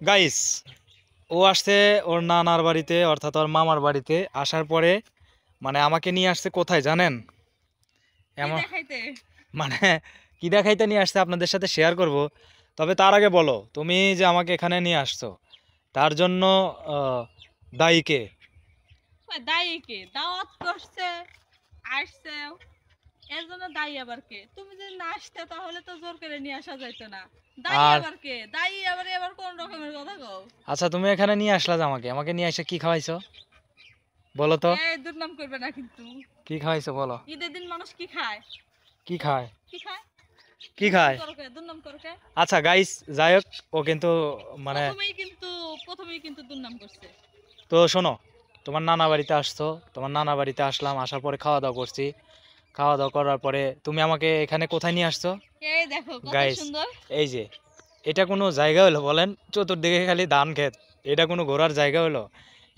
Guys, ও আসছে ওর নানার বাড়িতে, অর্থাৎ ওর মামার বাড়িতে। আসার পরে মানে আমাকে নিয়ে আসছে কোথায় জানেন? এমন মানে কি দেখাইতে নিয়ে আসছে আপনাদের সাথে শেয়ার করব। তবে তার আগে বলো, তুমি যে আমাকে এখানে নিয়ে আসছো তার জন্য দায়ী কে? দায়ী কে? দাওয়াত করছে, আসছে, এর জন্য দায়ী আবার কে? তুমি যদি না আসতে তাহলে তো জোর করে নিয়ে আসা যাইতো না। দায়ী আর আবার কে? দায়ী আবার এবার কোন রকমের কথা কও? আচ্ছা, তুমি এখানে নিয়ে আসলা যে আমাকে নিয়ে এসে কি খাওয়াইছো বলো তো? এই দুর্নাম করবে না কিন্তু। কি খাওয়াইছো বলো? ঈদের দিন মানুষ কি খায়? কি খায়? কি খায়? কি খায়? দুর্নাম করো কে? আচ্ছা গাইস, যাই হোক, ও কিন্তু মানে প্রথমেই কিন্তু দুর্নাম করছে। তো শোনো, তোমার নানা বাড়িতে আসছো, তোমার নানা বাড়িতে আসলাম, আসার পরে খাওয়া দাওয়া করছি। খাওয়া দাওয়া করার পরে তুমি আমাকে এখানে কোথায় নিয়ে আসছো এই দেখো কত গাইস? সুন্দর। এই যে, এটা কোনো জায়গা হলো বলেন? চতুর্দিকে খালি ধান ক্ষেত, এটা কোনো ঘোরার জায়গা হলো?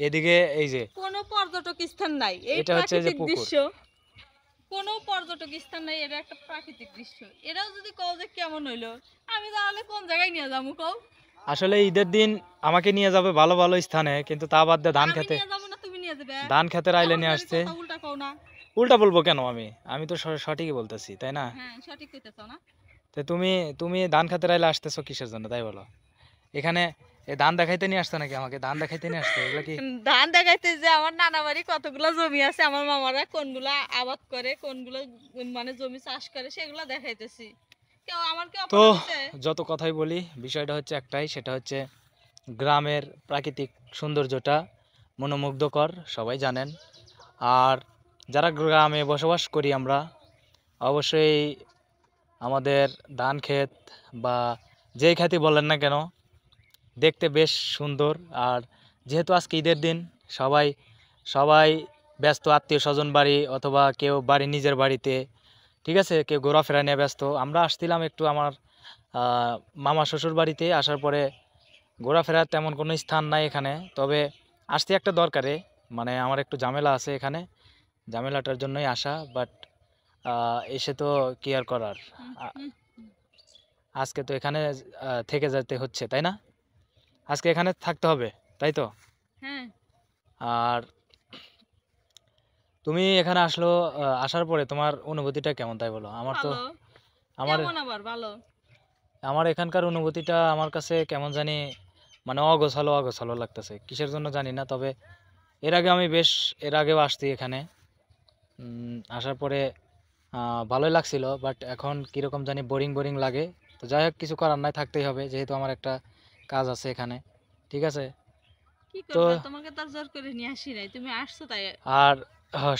এদিকে এই যে কোনো পর্যটক স্থান নাই, এই এটা হচ্ছে যে প্রাকৃতিক পুকুর। দৃশ্য। কোনো পর্যটক স্থান নাই, এটা একটা প্রাকৃতিক দৃশ্য। এটাও যদি কও যে কেমন হইলো, আমি তাহলে কোন জায়গায় নিয়ে যাবো কও? আসলে ঈদের দিন আমাকে নিয়ে যাবে ভালো ভালো স্থানে, কিন্তু তা বাদ দিয়ে ধান আমি খেতে, নিয়ে যাবো না তুমি নিয়ে যাবে? ধান খেতের আইলে এমন নিয়ে করে আসছে। কথা উল্টা কও না। উল্টা বলবো কেন? আমি তো সঠিকই বলতেছি, তাই না? হ্যাঁ, সঠিক কইতেছো না। তো তুমি ধান খেতের আইলে আসতেছো কিসের জন্য তাই বলো? এখানে এই ধান দেখাইতে নিয়ে আসতো নাকি? আমাকে ধান দেখাইতে নিয়ে আসতো? এগুলো কি? ধান দেখাইতে যে আমার নানা বাড়ি কতগুলো জমি আছে, আমার মামারা কোনগুলা আবাদ করে, কোনগুলো মানে জমি চাষ করে, সেগুলো দেখাইতেছি। কেউ আমার কেউ তো অপরাধ দিছে? যত কথাই বলি, বিষয়টা হচ্ছে একটাই, সেটা হচ্ছে গ্রামের প্রাকৃতিক সৌন্দর্যটা মনোমুগ্ধকর, সবাই জানেন। আর যারা গ্রামে বসবাস করি আমরা, অবশ্যই আমাদের ধান ক্ষেত বা যেই খ্যাতি বলেন না কেন, দেখতে বেশ সুন্দর। আর যেহেতু আজকে ঈদের দিন, সবাই সবাই ব্যস্ত, আত্মীয় স্বজন বাড়ি অথবা কেউ বাড়ি নিজের বাড়িতে, ঠিক আছে, কেউ ঘোরাফেরা নিয়ে ব্যস্ত। আমরা আসছিলাম একটু আমার মামা শ্বশুর বাড়িতে। আসার পরে ঘোরাফেরার তেমন কোনো স্থান নাই এখানে, তবে আসতে একটা দরকারে, মানে আমার একটু ঝামেলা আছে এখানে, ঝামেলাটার জন্যই আসা। বাট এসে তো কি আর করার, আ- হুম, আজকে তো এখানে থেকে যেতে হচ্ছে, তাই না? আজকে এখানে থাকতে হবে, তাই তো? হ্যাঁ, আর তুমি এখানে আসার পরে তোমার অনুভূতিটা কেমন তাই বলো? ভালো। আমার কেমন আবার ভালো? আমার এখানকার অনুভূতিটা আমার কাছে কেমন জানি, মানে অগোছালো অগোছালো লাগতেছে, কিসের জন্য জানি না। তবে এর আগে আমি বেশ, এর আগেও আসছি এখানে। আসার পরে ভালোই লাগছিল, বাট এখন কীরকম জানি বোরিং বোরিং লাগে। তো যাই হোক, কিছু করার নাই, থাকতেই হবে, যেহেতু আমার একটা কাজ আছে এখানে, ঠিক আছে? কি তো করবা, তোমাকে তো আর জোর করে নিয়ে আসি নাই, তুমি আসছো তাই। আর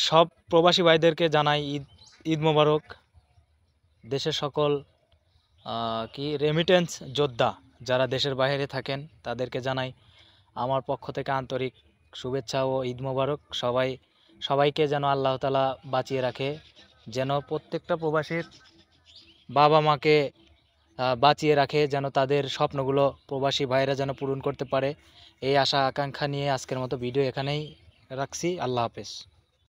সব প্রবাসী ভাইদেরকে জানাই ঈদ ঈদ মোবারক। দেশের সকল কি রেমিটেন্স যোদ্ধা যারা দেশের বাইরে থাকেন, তাদেরকে জানাই আমার পক্ষ থেকে আন্তরিক শুভেচ্ছা ও ঈদ মোবারক। সবাইকে যেন আল্লাহ তাআলা বাঁচিয়ে রাখে, যেন প্রত্যেকটা প্রবাসীর বাবা মাকে বাঁচিয়ে রাখে, যেন তাদের স্বপ্নগুলো প্রবাসী ভাইরা যেন পূরণ করতে পারে। এই আশা আকাঙ্ক্ষা নিয়ে আজকের মতো ভিডিও এখানেই রাখছি। আল্লাহ হাফেজ।